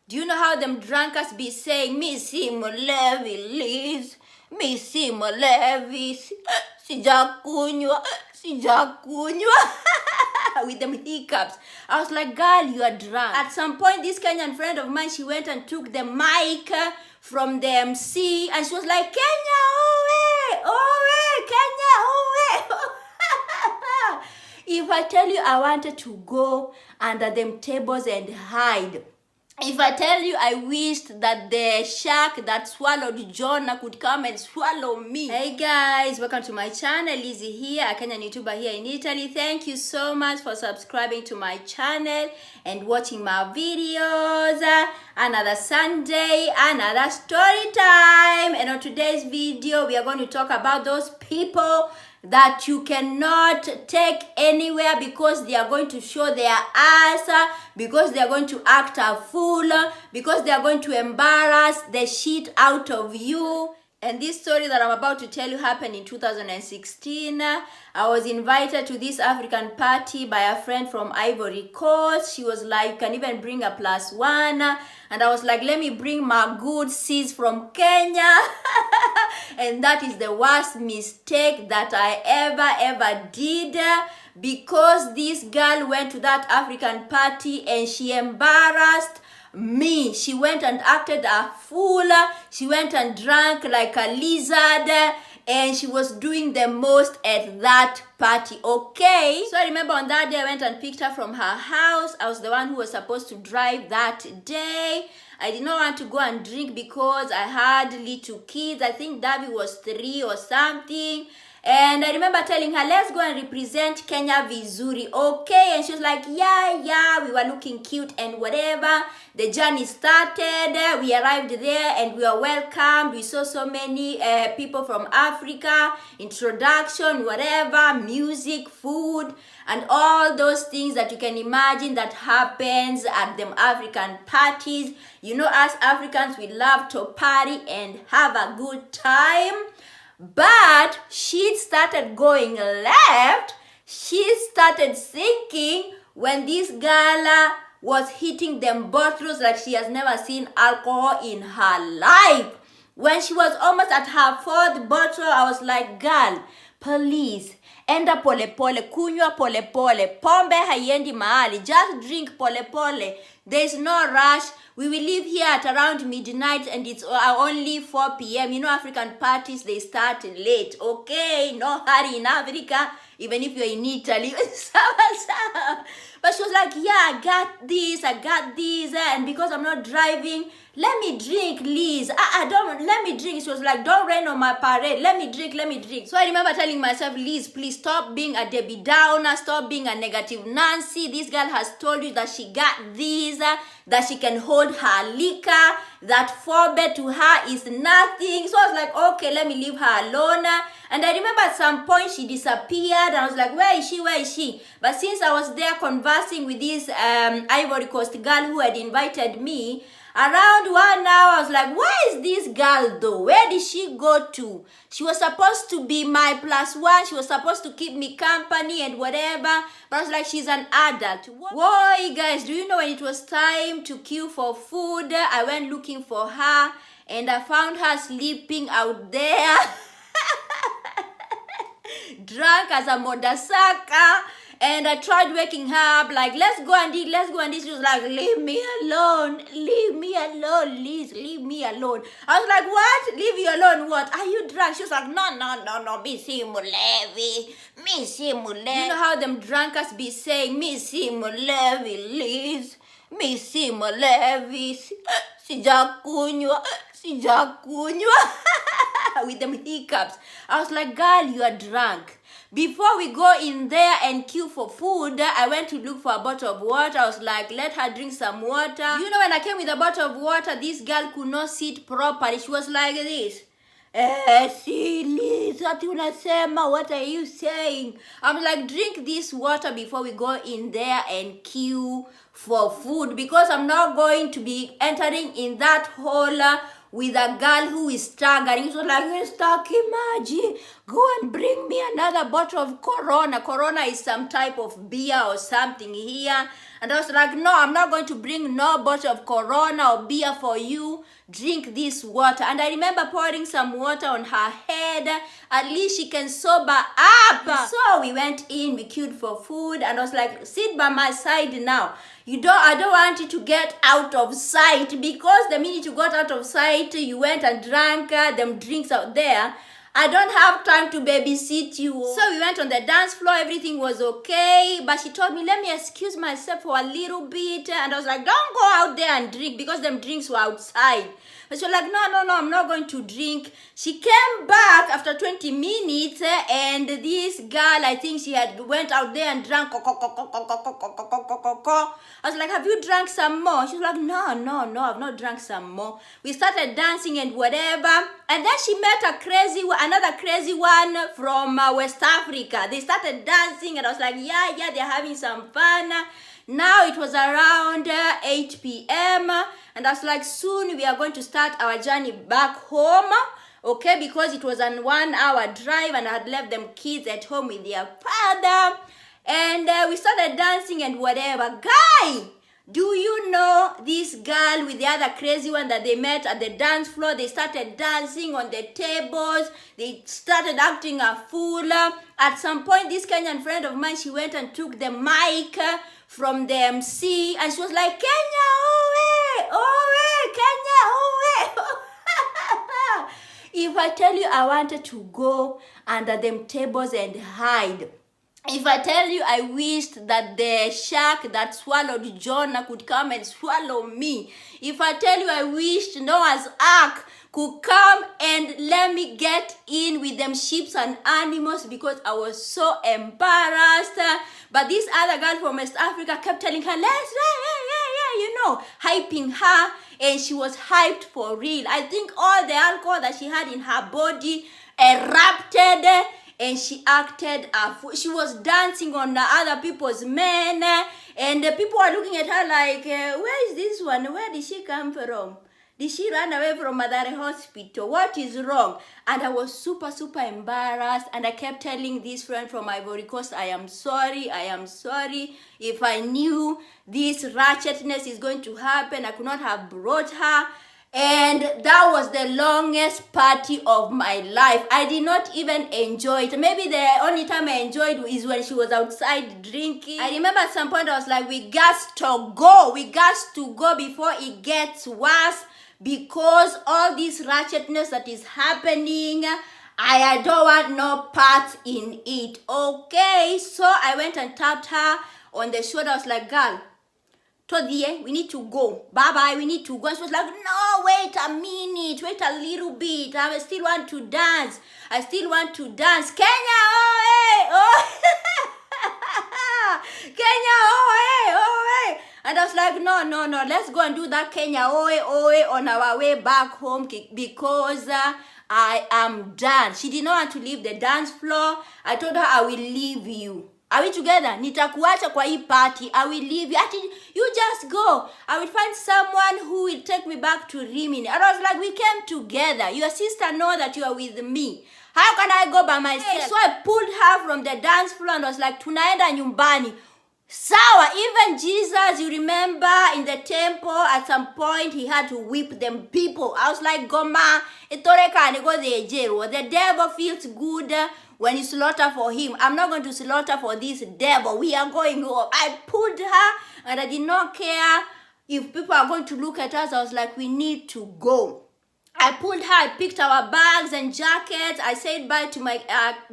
Do you know how them drunkards be saying, Missy Molevi, Liz, Missy Molevi, sijakunywa, sijakunywa, with them hiccups. I was like, girl, you are drunk. At some point, this Kenyan friend of mine, she went and took the mic from the MC, and she was like, Kenya, owe, owe, Kenya, owe. If I tell you I wanted to go under them tables and hide. If I tell you I wished that the shark that swallowed Jonah could come and swallow me. Hey guys, welcome to my channel. Lizzie here, a Kenyan YouTuber here in Italy. Thank you so much for subscribing to my channel and watching my videos. Another Sunday, another story time. And on today's video, we are going to talk about those people that you cannot take anywhere because they are going to show their ass, because they are going to act a fool, because they are going to embarrass the shit out of you. And this story that I'm about to tell you happened in 2016. I was invited to this African party by a friend from Ivory Coast. She was like, you can even bring a +1. And I was like, let me bring my good sis from Kenya. And that is the worst mistake that I ever did. Because this girl went to that African party and she embarrassed me. She went and acted a fool. She went and drank like a lizard, and she was doing the most at that party. Okay, so I remember on that day I went and picked her from her house. I was the one who was supposed to drive that day. I did not want to go and drink because I had little kids. I think Davi was 3 or something. And I remember telling her, let's go and represent Kenya vizuri, okay? And she was like, yeah, we were looking cute and whatever. The journey started, we arrived there and we were welcomed. We saw so many people from Africa, introduction, whatever, music, food, and all those things that you can imagine that happens at them African parties. You know, us Africans, we love to party and have a good time. But she started going left. She started sinking when this girl was hitting them bottles like she has never seen alcohol in her life. When she was almost at her 4th bottle, I was like, girl, please, enda pole pole, kunywa pole pole, pombe haiendi mahali, just drink pole pole. There's no rush. We will leave here at around midnight and it's only 4 p.m. You know, African parties, they start late. Okay, no hurry in Africa, even if you're in Italy. But she was like, yeah, I got this. And because I'm not driving, let me drink, Liz. Let me drink. She was like, don't rain on my parade. Let me drink. So I remember telling myself, Liz, please stop being a Debbie Downer. Stop being a negative Nancy. This girl has told you that she got this, that she can hold her liquor, that forbid to her is nothing. So I was like, okay, let me leave her alone. And I remember at some point she disappeared. And I was like, where is she? But since I was there conversing with this Ivory Coast girl who had invited me, around 1 hour, I was like, where is this girl though? Where did she go to? She was supposed to be my +1. She was supposed to keep me company and whatever. But I was like, she's an adult. Whoa, guys, do you know when it was time to queue for food, I went looking for her and I found her sleeping out there. Drunk as a modasaka. And I tried waking her up, like, let's go and eat. She was like, leave me alone, Liz, leave me alone. I was like, what? Leave you alone, what? Are you drunk? She was like, no, Missy Mulevi. You know how them drunkards be saying, Missy Mulevi, Liz, Missy Mulevi, sijakunywa, with them hiccups. I was like, girl, you are drunk. Before we go in there and queue for food, I went to look for a bottle of water. I was like, let her drink some water. You know, when I came with a bottle of water, this girl could not sit properly. She was like this. Silly, what are you saying? I'm like, drink this water before we go in there and queue for food, because I'm not going to be entering in that hole with a girl who is struggling. He was like, Maji, go and bring me another bottle of Corona. Corona is some type of beer or something here. And I was like, no, I'm not going to bring no bottle of Corona or beer for you. Drink this water. And I remember pouring some water on her head. At least she can sober up. So we went in, we queued for food, and I was like, sit by my side now. I don't want you to get out of sight, because the minute you got out of sight, you went and drank them drinks out there. I don't have time to babysit you. So we went on the dance floor, everything was okay, but she told me, let me excuse myself for a little bit, and I was like, don't go out there and drink, because them drinks were outside. But she was like, no, I'm not going to drink. She came back after 20 minutes, and this girl, I think she had went out there and drank. I was like, have you drank some more? She was like, no, I've not drank some more. We started dancing and whatever, and then she met another crazy one from West Africa. They started dancing, and I was like, yeah, they're having some fun. Now it was around 8 p.m. and I was like, soon we are going to start our journey back home, okay, because it was a 1 hour drive and I had left them kids at home with their father. And we started dancing and whatever. Guy, do you know this girl with the other crazy one that they met at the dance floor? They started dancing on the tables. They started acting a fool. At some point, this Kenyan friend of mine, she went and took the mic from the MC, and she was like, Kenya, Kenya, If I tell you I wanted to go under them tables and hide. If I tell you I wished that the shark that swallowed Jonah could come and swallow me. If I tell you I wished Noah's Ark could come and let me get in with them sheep and animals, because I was so embarrassed. But this other girl from West Africa kept telling her, hyping her, and she was hyped for real. I think all the alcohol that she had in her body erupted, and she acted a fool. She was dancing on the other people's men, and the people were looking at her like, where is this one? Where did she come from? Did she run away from Madare Hospital? What is wrong? And I was super embarrassed, and I kept telling this friend from Ivory Coast, I am sorry. If I knew this ratchetness is going to happen, I could not have brought her. And that was the longest party of my life. I did not even enjoy it. Maybe the only time I enjoyed is when she was outside drinking. I remember at some point I was like, we got to go before it gets worse, because all this ratchetness that is happening, I don't want no part in it. Okay, so I went and tapped her on the shoulder. I was like, girl, Todie, we need to go. Bye-bye, we need to go. And she was like, no, wait a minute. Wait a little bit. I still want to dance. Kenya, Kenya, And I was like, no. Let's go and do that Kenya, on our way back home, because I am done. She did not want to leave the dance floor. I told her, I will leave you. Are we together? Nitakuacha kwa hii party. I will leave you. You just go. I will find someone who will take me back to Rimini. And I was like, we came together. Your sister know that you are with me. How can I go by myself? Hey, so I pulled her from the dance floor and was like, tunaenda nyumbani. Sawa, even Jesus, you remember in the temple, at some point, he had to whip them people. I was like, Goma, the devil feels good when you slaughter for him. I'm not going to slaughter for this devil. We are going home. I pulled her, and I did not care if people are going to look at us. I was like, we need to go. I pulled her, I picked our bags and jackets. I said bye to my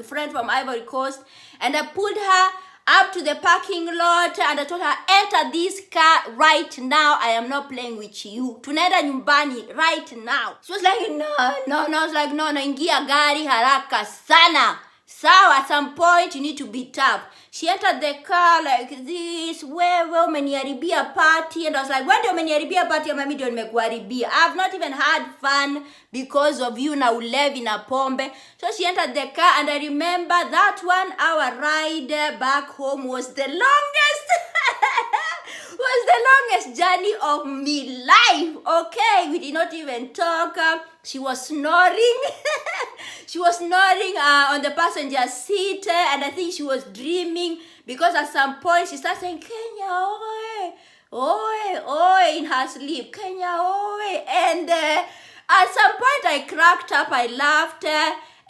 friend from Ivory Coast, and I pulled her up to the parking lot, and I told her, enter this car right now. I am not playing with you. Tunaenda nyumbani right now. She was like, no. I was like, no, ingia gari haraka sana. So at some point, you need to be tough. She entered the car like this. Wewe umeniharibia party. And I was like, when ndio umeniharibia party ama mimi ndio nimekuharibia? I have not even had fun because of you na ulevi na pombe. So she entered the car, and I remember that 1 hour ride back home was the longest. was the longest journey of my life, okay? We did not even talk. She was snoring. She was snoring on the passenger seat, and I think she was dreaming because at some point she started saying, Kenya, oi, oi, oi, in her sleep, Kenya, oi. And at some point I cracked up, I laughed.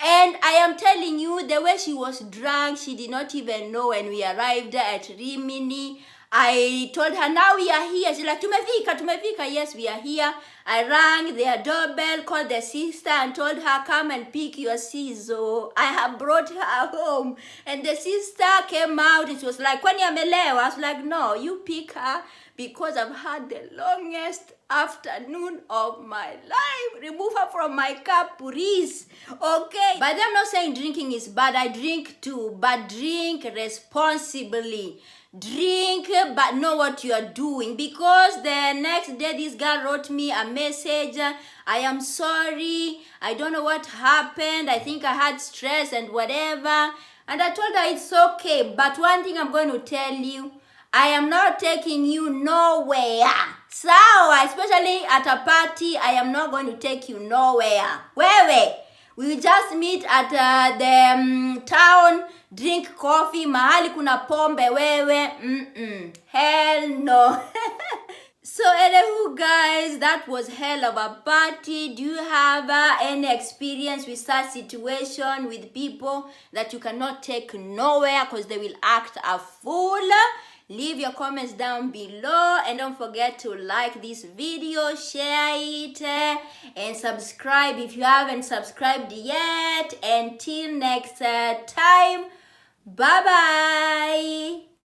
And I am telling you, the way she was drunk, she did not even know when we arrived at Rimini. I told her, now we are here. She's like, tumefika. Yes, we are here. I rang their doorbell, called the sister and told her, come and pick your Sizo. I have brought her home. And the sister came out. It was like, kwani amelewa? I was like, no, you pick her because I've had the longest afternoon of my life. Remove her from my car, please. Okay? But I'm not saying drinking is bad. I drink too. But drink responsibly. Drink, but know what you are doing. Because the next day, this girl wrote me a message. I am sorry. I don't know what happened. I think I had stress and whatever. And I told her it's okay. But one thing I'm going to tell you, I am not taking you nowhere. So, especially at a party, I am not going to take you nowhere. Where? We will just meet at the town, drink coffee, mahali kuna pombe, wewe. Hell no. So anywho guys, that was hell of a party. Do you have any experience with such situation with people that you cannot take nowhere because they will act a fool? Leave your comments down below and don't forget to like this video, share it, and subscribe if you haven't subscribed yet. Until next time, bye bye.